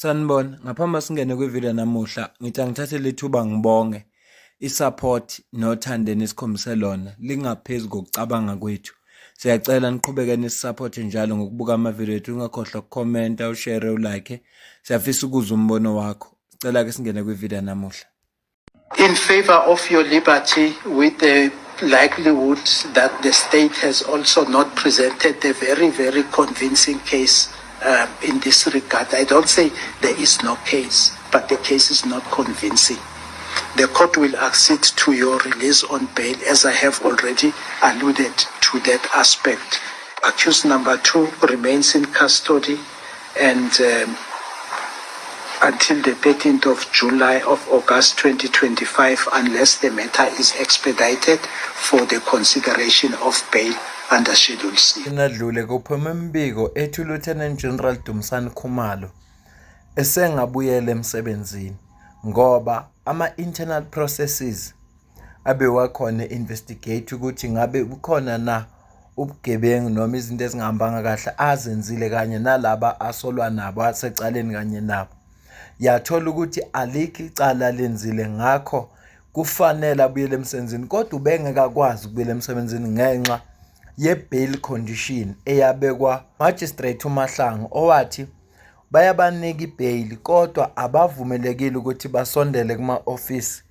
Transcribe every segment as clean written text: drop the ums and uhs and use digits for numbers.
Sanibona, ngaphambi singene kwivideo namuhla, ngithi angithathe lethuba ngibonge i-support nothando enikhombise lona lingaphezu kokucabanga kwethu. Siyacela niqhubeke nisupporte njalo ngokubuka amavideo ethu, ungakhohlwa ukukhomenta, ushare, ulike. Siyafisa ukuzwa umbono wakho. Sicela ke singene kwivideo namuhla. In favor of your liberty, with the likelihood that the state has also not presented a very, very convincing case in this regard. I don't say there is no case, but the case is not convincing. The court will accede to your release on bail, as I have already alluded to that aspect. Accused number 2 remains in custody and until the 13th of July of August 2025, unless the matter is expedited for the consideration of bail under Schedule C. Inadlule kuphuma imbiko ethi Lieutenant General Dumisani Khumalo esengabuyela emsebenzini ngoba ama-internal processes abewakhona investigate ukuthi ngabe ukhona na ubugebengu noma izinto ezingahambanga kahle azenzile kanye nalaba asolwa nabo asecaleni kanye nabo. Yathola ukuthi alikho icala lenzile, ngakho kufanele abuyele emsebenzini, kodwa ubengekakwazi ukubuyela emsebenzini ngenxa ye-bail condition eyabekwa magistrate uMahlangu owathi bayabanika i-bail kodwa abavumelekile ukuthi basondele kuma-office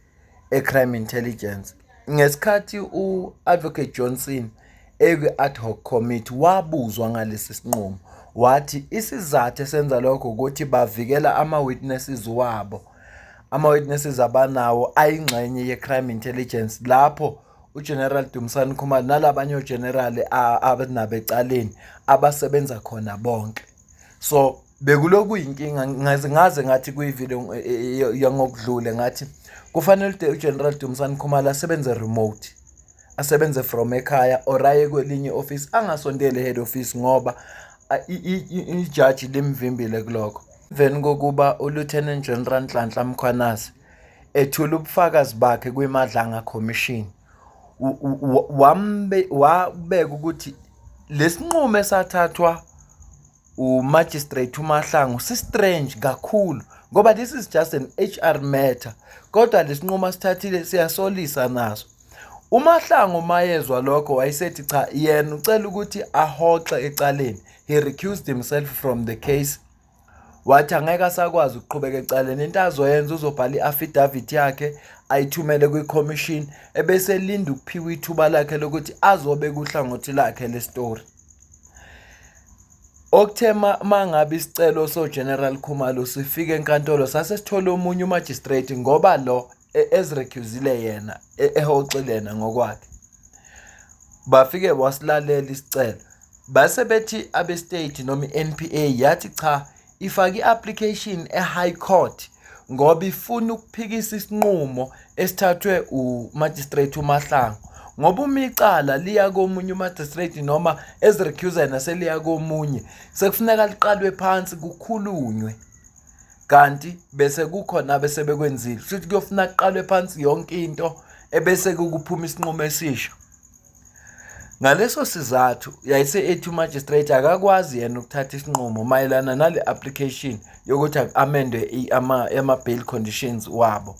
e-crime intelligence. Ngesikhathi u-Advocate Johnson ekwi-ad hoc committee wabuzwa ngalesi sinqumo, wathi isizathu esenza lokho ukuthi bavikela ama-witnesses wabo. Ama-witnesses abanawo ayingxenye ye-crime intelligence lapho uGeneral Dumisani Khumalo nalabanye ogeneral abanabecaleni abasebenza khona bonke. So bekuloku yinkinga, ngaze ngathi kwivideo yangokudlule ngathi kufanele uGeneral Dumisani Khumalo asebenze remote, asebenze from ekhaya or aye kwelinye office, angasondele head office ngoba ijaji limvimbile kulokho. Even kokuba uLieutenant General Nhlanhla Mkhwanazi ethula ubufakazi bakhe kwiMadlanga Commission, wabeka ukuthi lesinqumo esathathwa uMagistrate uMahlangu si-strange kakhulu ngoba this is just an HR matter, kodwa lesinqumo sithathile siyasolisa naso. uMahlangu mayezwa lokho wayesethi cha yena ucela ukuthi ahoxe ecaleni. He recused himself from the case, wathi angeke asakwazi ukuqhubeka ecaleni. Into azoyenza uzobhala i-affidavit yakhe ayithumele kwi-commission ebese linda ukuphiwa ithuba lakhe lokuthi azobe kuhlangothi lakhe le story. Okuthema mangabe isicelo General Khumalo sifike enkantolo sase sithole omunye umagistrate ngoba lo ezrecusile yena ehoxilena ngokwakhe. Bafike wasilalela isicelo base bethi abe state noma i-NPA yathi cha ifaki application e-High Court ngoba ifuna ukuphikisa isinqumo esithathwe uMagistrate uMahlangu ngoba umicala liya komunye umagistrate noma ezrecuse naseliya komunye sekufuneka liqalwe phansi kukhulunywe, kanti bese kukhona bese bekwenzile futhi kuyofuna kuqalwe phansi yonke into ebese kuphuma isinqumo esisha. Ngaleso sizathu yayise ethi umagistrate akakwazi yena ukuthatha isinqumo mayelana nale application yokuthi amendwe ama-bail conditions wabo.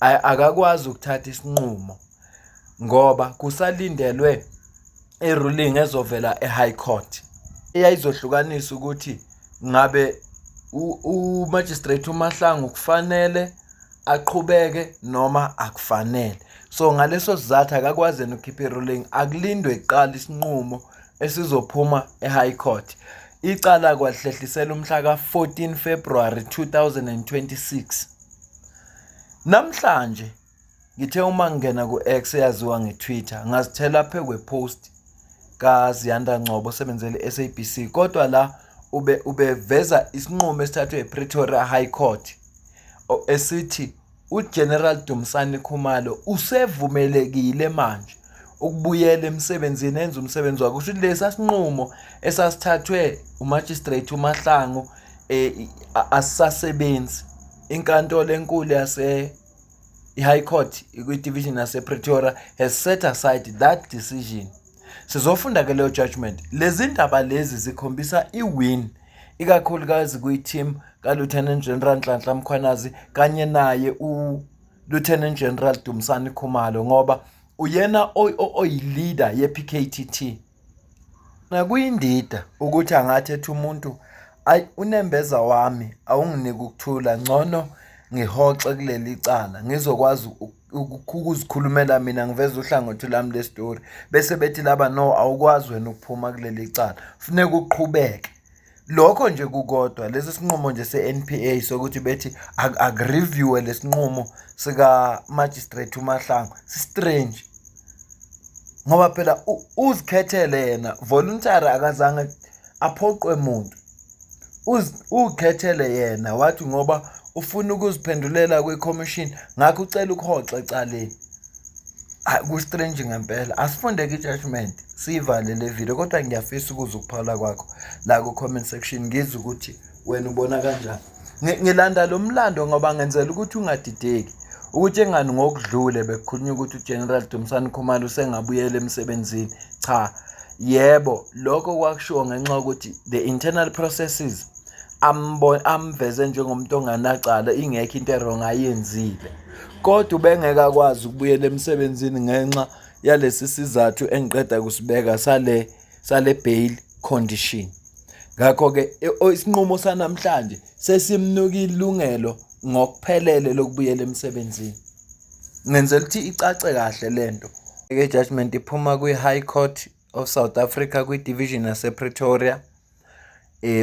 Akakwazi ukuthatha isinqumo ngoba kusalindelwe i-ruling ezovela e-High Court eyayizohlukanisa ukuthi ngabe uMagistrate uMahlangu kufanele aqhubeke noma akufanele. So ngaleso sizathu akakwazi ukukhipha i-ruling, akulindwe iqala isinqumo esizophuma e-High Court. Icala kwahlehlisela umhla ka-14 February 2026. Namhlanje ngithe uma ngena ku-X eyaziwa ngeTwitter ngazithela phe kwepost kaZiyanda Ngcobo osebenzele i-SABC, kodwa la ubeveza isinqumo esithathwe ePretoria High Court esithi uGeneral Dumisani Khumalo usevumelekile manje ukubuyela emsebenzini enza umsebenzi wakhe. Kusho lesa sinqumo esasithathwe uMagistrate uMahlangu asasebenzi. Inkantolo enkulu i-High Court kwi-division yase-Pretoria has set aside that decision. Sizofunda ke leyo judgment. Lezi ndaba lezi zikhombisa i-win ikakhulukazi kwi-team ka-Lieutenant General Nhlanhla Mkhwanazi kanye naye u-Lieutenant General Dumisani Khumalo, ngoba uyena oyi-leader ye-PKTT. Nakuyindida ukuthi angathi ethi umuntu, ayi unembeza wami awunginike ukuthula, ngcono ngihoxe kuleli cala ngizokwazi ukuzikhulumela mina, ngiveza uhlangothi lami le-story, bese bethi laba no, awukwazi wena ukuphuma kuleli cala, funeka uqhubeke. Lokho nje kukodwa, lesi sinqumo nje se-NPA sokuthi bethi akureviewe lesinqumo sika-Magistrate uMahlangu si-strange, ngoba phela uzikhethele yena voluntary, akazange aphoqwe muntu. Ukhethele yena wathi ngoba ufuna ukuziphendulela kwe-commission ngakho ucela ukuhoxa ecaleni. Ku-strange ngempela. Asifundeke i-judgment, siyivale le video, kodwa ngiyafisa ukuzwa ukuphawula kwakho la ku-comment section, ngizwe ukuthi wena ubona kanjani. Ngilanda lo mlando ngoba ngenzela ukuthi ungadideki, ukuthi engani ngokudlule bekukhulunywa ukuthi uGeneral Dumisani Khumalo usengabuyela emsebenzini. Cha, yebo, lokho kwakushiwo ngenxa yokuthi the internal processes amveze njengomuntu onganacala, ingekho into errong ayenzile, kodwa ubengeke akwazi ukubuyela emsebenzini ngenxa yalesi sizathu engiqeda kusibeka sale bail condition. Ngakho-ke isinqumo sanamhlanje sesimnuka ilungelo ngokuphelele lokubuyela emsebenzini. Ngenzela ukuthi icace kahle lento. Judgment iphuma kwi-High Court of South Africa kwi-division yase-Pretoria.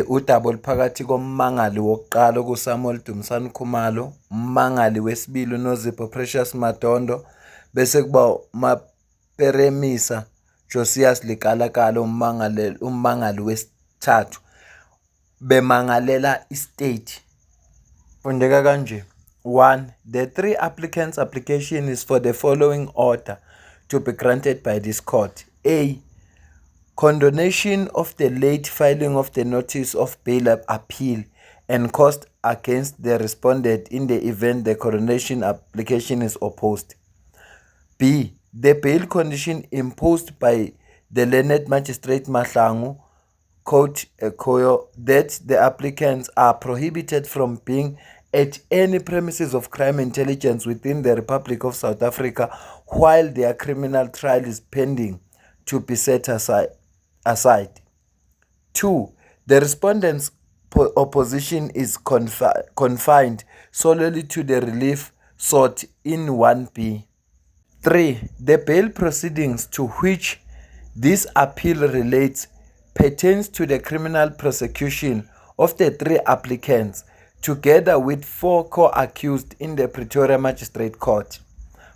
Udaba oluphakathi kommangali wokuqala okuSamuel Dumisani Khumalo, ummangali wesibili uNozipho Precious Madondo, bese kuba uMaperemisa Josias Likalakala, ummangali wesithathu, bemangalela istate. Fundeka kanje. 1. The three applicants' application is for the following order to be granted by this court. A. Condonation of the late filing of the notice of bail appeal and cost against the respondent in the event the condonation application is opposed. B. The bail condition imposed by the learned magistrate Mahlangu, quote, that the applicants are prohibited from being at any premises of crime intelligence within the Republic of South Africa while their criminal trial is pending, to be set aside. 2. The respondent's opposition is confined solely to the relief sought in 1B. 3. The bail proceedings to which this appeal relates pertains to the criminal prosecution of the three applicants, together with 4 co-accused in the Pretoria Magistrate Court.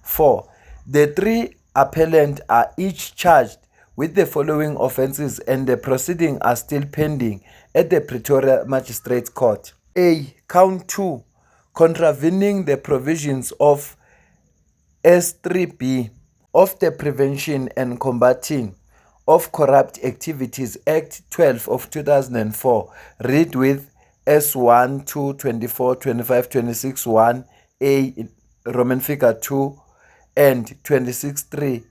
4. The three appellants are each charged with the following offences and the proceedings are still pending at the Pretoria Magistrate Court. A. Count 2. Contravening the provisions of S3B of the Prevention and Combating of Corrupt Activities Act 12 of 2004, read with S1, 2, 24, 25, 26, 1A, Roman figure 2, and 26.3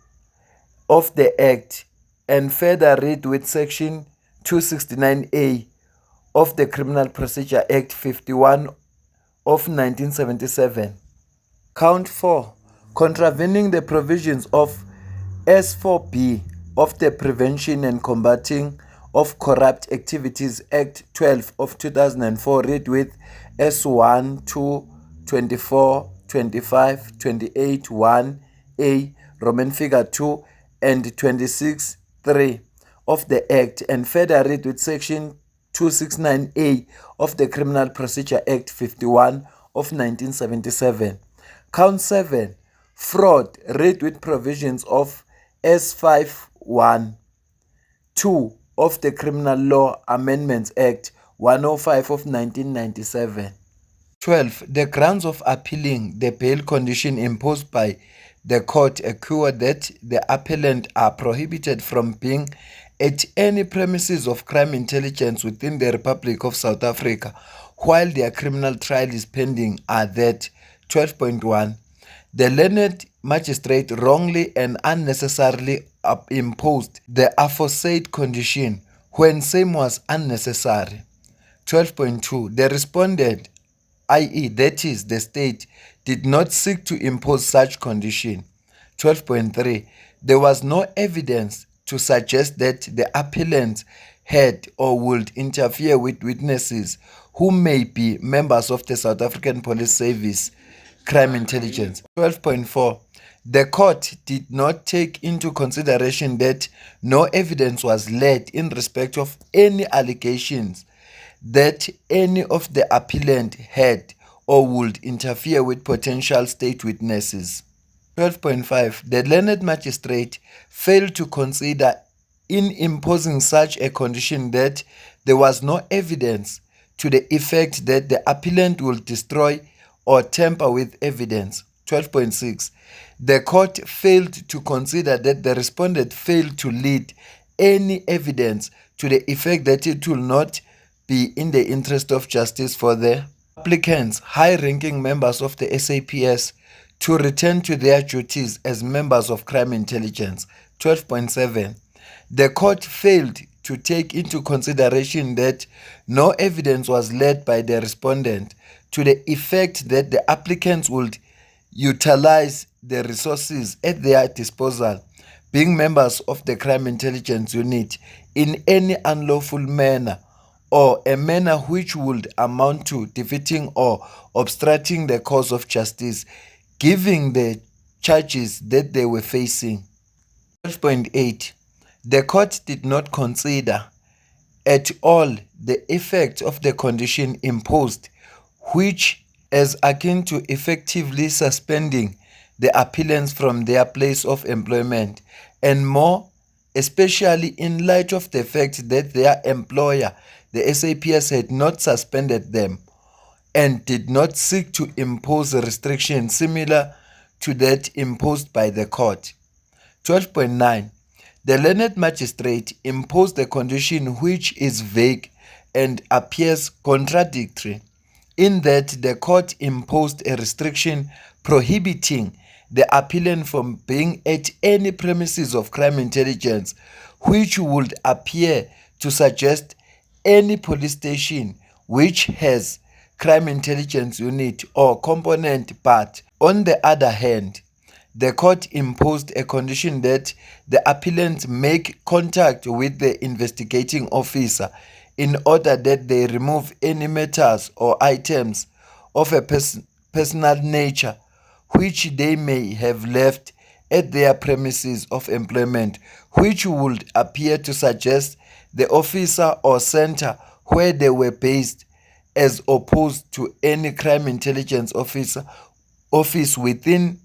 of the Act, and further read with Section 269A of the Criminal Procedure Act 51 of 1977. Count 4. Contravening the provisions of S4B of the Prevention and Combating of Corrupt Activities Act 12 of 2004, read with S1, 2, 24, 25, 28, 1A, Roman figure 2, and 26.3 of the Act, and further read with Section 269A of the Criminal Procedure Act 51 of 1977. Count 7. Fraud, read with provisions of S5(1), 2 of the Criminal Law Amendments Act 105 of 1997. 12. The grounds of appealing the bail condition imposed by the court occur that the appellant are prohibited from being at any premises of crime intelligence within the Republic of South Africa while their criminal trial is pending are that 12.1. The learned magistrate wrongly and unnecessarily imposed the aforesaid condition when same was unnecessary. 12.2. The respondent, i.e., that is, the state, did not seek to impose such condition. 12.3. There was no evidence to suggest that the appellant had or would interfere with witnesses who may be members of the South African Police Service Crime Intelligence. 12.4. The court did not take into consideration that no evidence was laid in respect of any allegations that any of the appellant had or would interfere with potential state witnesses. 12.5. The learned magistrate failed to consider in imposing such a condition that there was no evidence to the effect that the appellant will destroy or tamper with evidence. 12.6. The court failed to consider that the respondent failed to lead any evidence to the effect that it will not be in the interest of justice for the applicants, high-ranking members of the SAPS, to return to their duties as members of crime intelligence. 12.7. The court failed to take into consideration that no evidence was led by the respondent to the effect that the applicants would utilize the resources at their disposal, being members of the crime intelligence unit, in any unlawful manner or a manner which would amount to defeating or obstructing the cause of justice, given the charges that they were facing. 12.8. The court did not consider at all the effect of the condition imposed, which is akin to effectively suspending the appellants from their place of employment, and more especially in light of the fact that their employer, the SAPS, had not suspended them and did not seek to impose a restriction similar to that imposed by the court. 12.9. The learned magistrate imposed a condition which is vague and appears contradictory, in that the court imposed a restriction prohibiting the appellant from being at any premises of crime intelligence, which would appear to suggest any police station which has crime intelligence unit or component. But on the other hand, the court imposed a condition that the appellant make contact with the investigating officer in order that they remove any matters or items of a personal nature which they may have left at their premises of employment, which would appear to suggest the officer or center where they were based, as opposed to any crime intelligence office within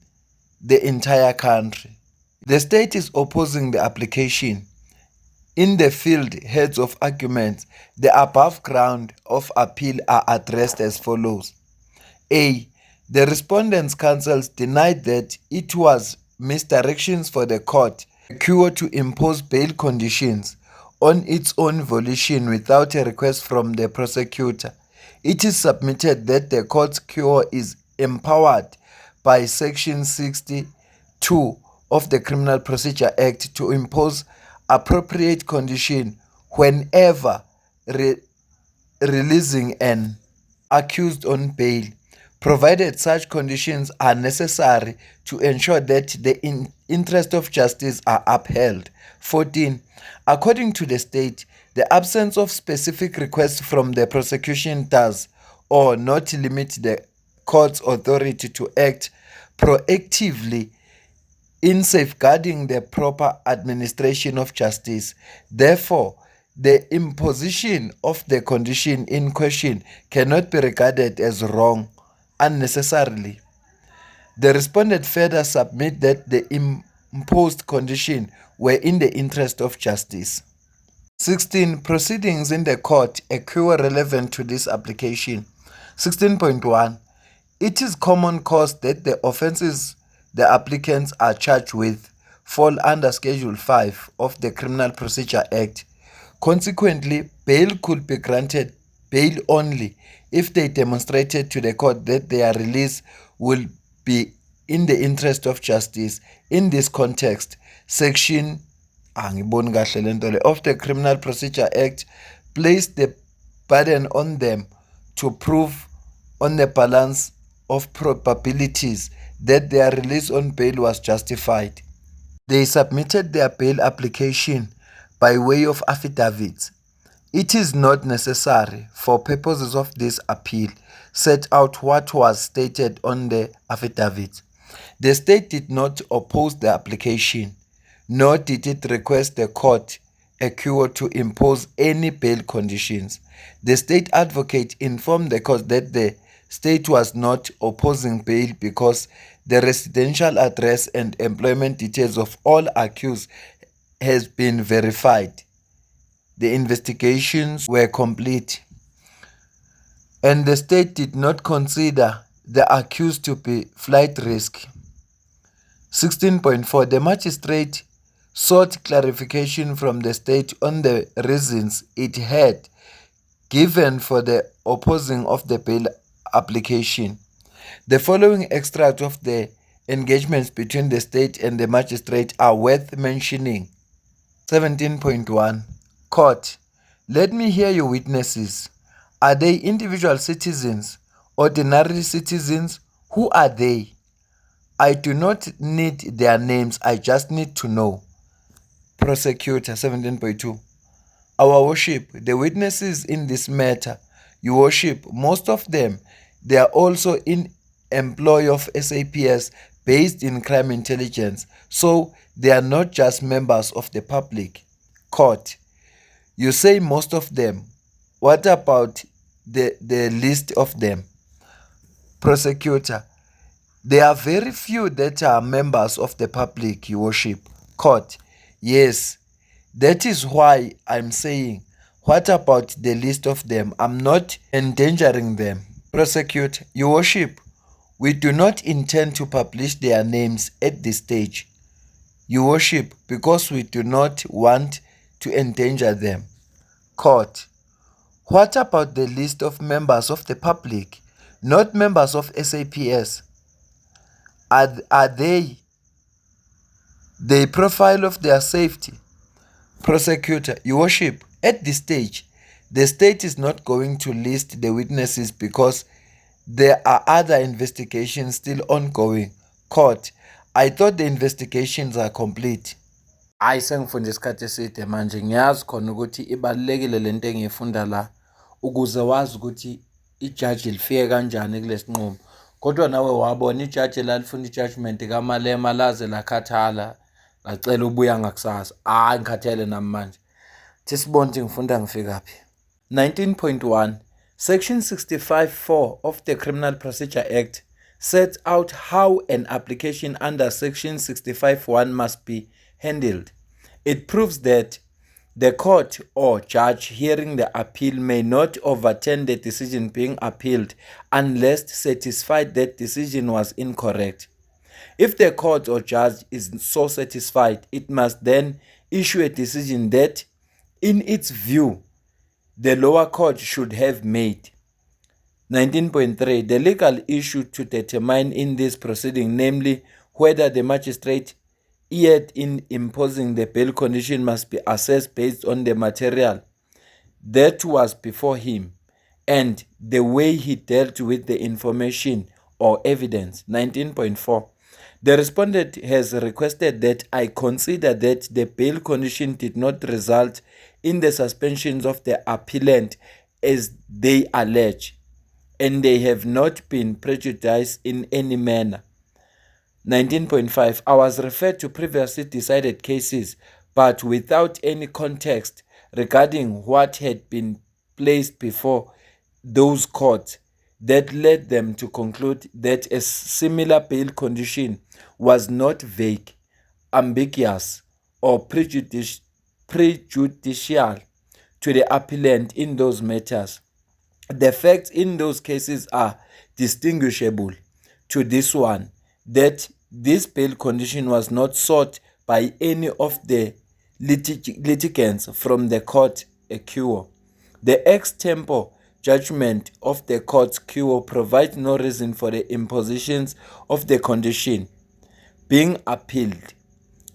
the entire country. The state is opposing the application. In the field heads of arguments, the above ground of appeal are addressed as follows. A. The respondents' counsels denied that it was misdirections for the court to impose bail conditions on its own volition without a request from the prosecutor. It is submitted that the court's cure is empowered by Section 62 of the Criminal Procedure Act to impose appropriate condition whenever releasing an accused on bail, provided such conditions are necessary to ensure that the interest of justice are upheld. 14. According to the state, the absence of specific requests from the prosecution does or not limit the court's authority to act proactively in safeguarding the proper administration of justice. Therefore, the imposition of the condition in question cannot be regarded as wrong unnecessarily. The respondent further submit that the imposed condition were in the interest of justice. 16. Proceedings in the court occur relevant to this application. 16.1. It is common cause that the offences the applicants are charged with fall under Schedule 5 of the Criminal Procedure Act. Consequently, bail could be granted bail only if they demonstrated to the court that their release will be in the interest of justice. In this context, Section of the Criminal Procedure Act placed the burden on them to prove on the balance of probabilities that their release on bail was justified. They submitted their bail application by way of affidavits. It is not necessary for purposes of this appeal set out what was stated on the affidavit. The state did not oppose the application, nor did it request the court Equo to impose any bail conditions. The state advocate informed the court that the state was not opposing bail because the residential address and employment details of all accused has been verified. The investigations were complete, and the state did not consider the accused to be flight risk. 16.4. The magistrate sought clarification from the state on the reasons it had given for the opposing of the bail application. The following extract of the engagements between the state and the magistrate are worth mentioning. 17.1. Court, let me hear your witnesses. Are they individual citizens, ordinary citizens? Who are they? I do not need their names, I just need to know. Prosecutor, 17.2. Our worship, the witnesses in this matter, your worship, most of them, they are also in employ of SAPS based in crime intelligence, so they are not just members of the public. Court, you say most of them. What about the list of them? Prosecutor, there are very few that are members of the public, your worship. Court, yes, that is why I'm saying, what about the list of them? I'm not endangering them. Prosecutor, your worship, we do not intend to publish their names at this stage, your worship, because we do not want to endanger them. Court, what about the list of members of the public, not members of SAPS? Are they the profile of their safety? Prosecutor, your worship, at this stage, the state is not going to list the witnesses because there are other investigations still ongoing. Court, I thought the investigations are complete. Hayi sengifunde isikhathi eside manje ngiyazi khona ukuthi ibalulekile lento engiyifunda la ukuze wazi ukuthi ijaji lifike kanjani kulesinqumo. Kodwa nawe wabona ijaji lalifuna ijudgment kaMalema laze lakhathala lacela ubuya ngakusasa. Hayi ngikhathele nami manje. Thi sibone ukuthi ngifunda ngifikaphi. 19.1 Section 65(4) of the Criminal Procedure Act sets out how an application under Section 65(1) must be handled. It proves that the court or judge hearing the appeal may not overturn the decision being appealed unless satisfied that decision was incorrect. If the court or judge is so satisfied, it must then issue a decision that, in its view, the lower court should have made. 19.3 The legal issue to determine in this proceeding, namely whether the magistrate erred in imposing the bail condition, must be assessed based on the material that was before him and the way he dealt with the information or evidence. 19.4 The respondent has requested that I consider that the bail condition did not result in the suspensions of the appellant as they allege, and they have not been prejudiced in any manner. 19.5 I was referred to previously decided cases, but without any context regarding what had been placed before those courts that led them to conclude that a similar bail condition was not vague, ambiguous, or prejudicial to the appellant in those matters. The facts in those cases are distinguishable to this one, that this bail condition was not sought by any of the litigants from the court Equo. The ex tempore judgment of the court's Equo provides no reason for the impositions of the condition being appealed.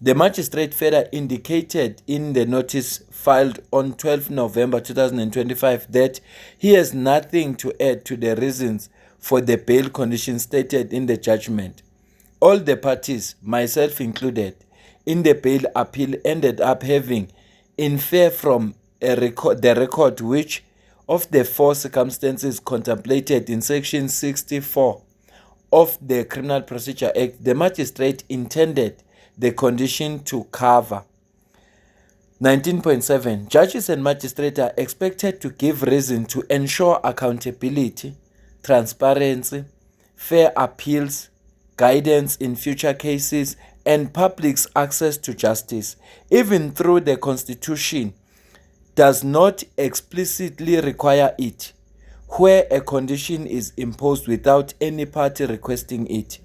The magistrate further indicated in the notice filed on 12 November 2025 that he has nothing to add to the reasons for the bail conditions stated in the judgment. All the parties, myself included, in the bail appeal ended up having infer from the record which of the 4 circumstances contemplated in section 64 of the Criminal Procedure Act, the magistrate intended the condition to cover. 19.7. Judges and magistrates are expected to give reason to ensure accountability, transparency, fair appeals, guidance in future cases, and public's access to justice, even though the Constitution does not explicitly require it, where a condition is imposed without any party requesting it.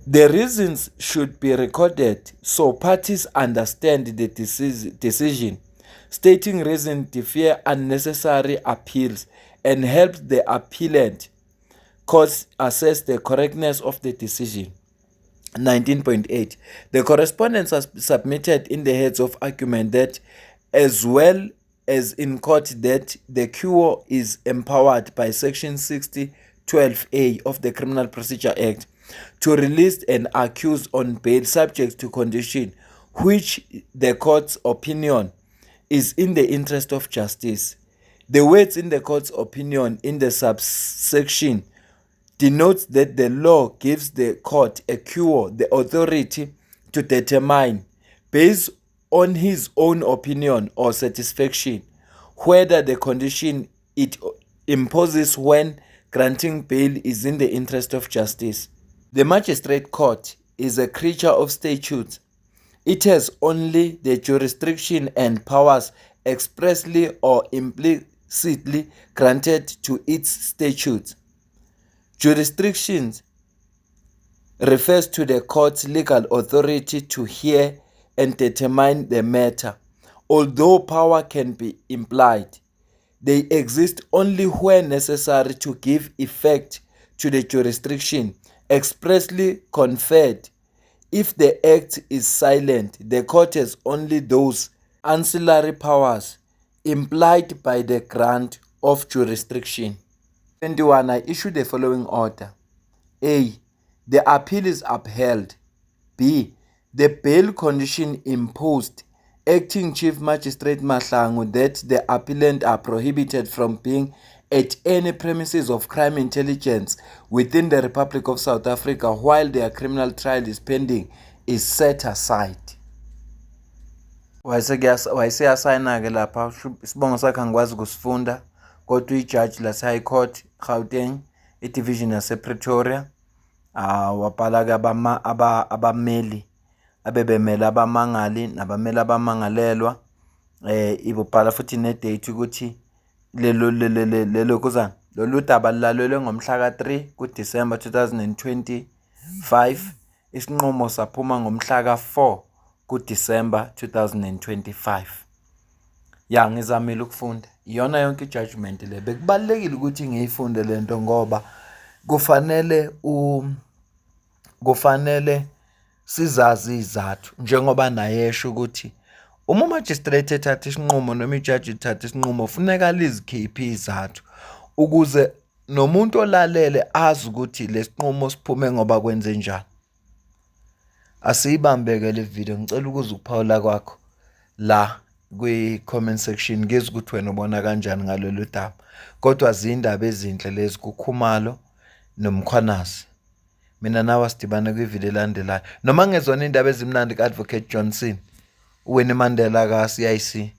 The reasons should be recorded so parties understand the decision. Stating reasons defer unnecessary appeals and help the appellant courts assess the correctness of the decision. 19.8. The correspondence was submitted in the heads of argument that, as well as in court, that the QO is empowered by Section 60(12)A of the Criminal Procedure Act to release an accused on bail subject to condition, which the court's opinion is in the interest of justice. The words in the court's opinion in the subsection denotes that the law gives the court a QO the authority to determine, based on his own opinion or satisfaction, whether the condition it imposes when granting bail is in the interest of justice. The magistrate court is a creature of statutes. It has only the jurisdiction and powers expressly or implicitly granted to its statutes. Jurisdiction refers to the court's legal authority to hear and determine the matter. Although power can be implied, they exist only where necessary to give effect to the jurisdiction expressly conferred. If the act is silent, the court has only those ancillary powers implied by the grant of jurisdiction. 21. I issue the following order. A. The appeal is upheld. B. The bail condition imposed, Acting Chief Magistrate Mahlangu, that the appellant are prohibited from being at any premises of crime intelligence within the Republic of South Africa while their criminal trial is pending is set aside. Wayeseyasayina-ke lapha isibongo sakhe angikwazi kusifunda, kodwa ijaji lase-High Court Gauteng idivision yase-Pretoria wabhala-ke abameli abebemele abamangali nabameli abamangalelwa, ibubhala futhi nedate ukuthi lolu daba lulalelwe ngomhla ka-3 kuDisemba 2025, isinqumo saphuma ngomhla ka-4 kuDisemba 2025. Ngizamile ukufunda iyona yonke ijudgment le. Bekubalekile ukuthi ngiyifunde lento ngoba kufanele sizazi izathu, njengoba nayesho ukuthi uma magistrate ethatha isinqumo noma ijaji ethatha isinqumo funeka lizikhiphe izathu ukuze nomuntu olalele azi ukuthi lesinqumo siphume ngoba kwenze njani. Asiyibambeke le video, ngicela ukuze ukuphawula kwakho la kwi-comment section ngizwe ukuthi wena ubona kanjani ngalolu daba. Kodwa zindaba ezinhle lezi kuKhumalo noMkhwanazi. Mina nawe sidibane kwivideo elandelayo. Noma ngezona indaba ezimnandi ka-Advocate Johnson, uWinnie Mandela ka-CIC.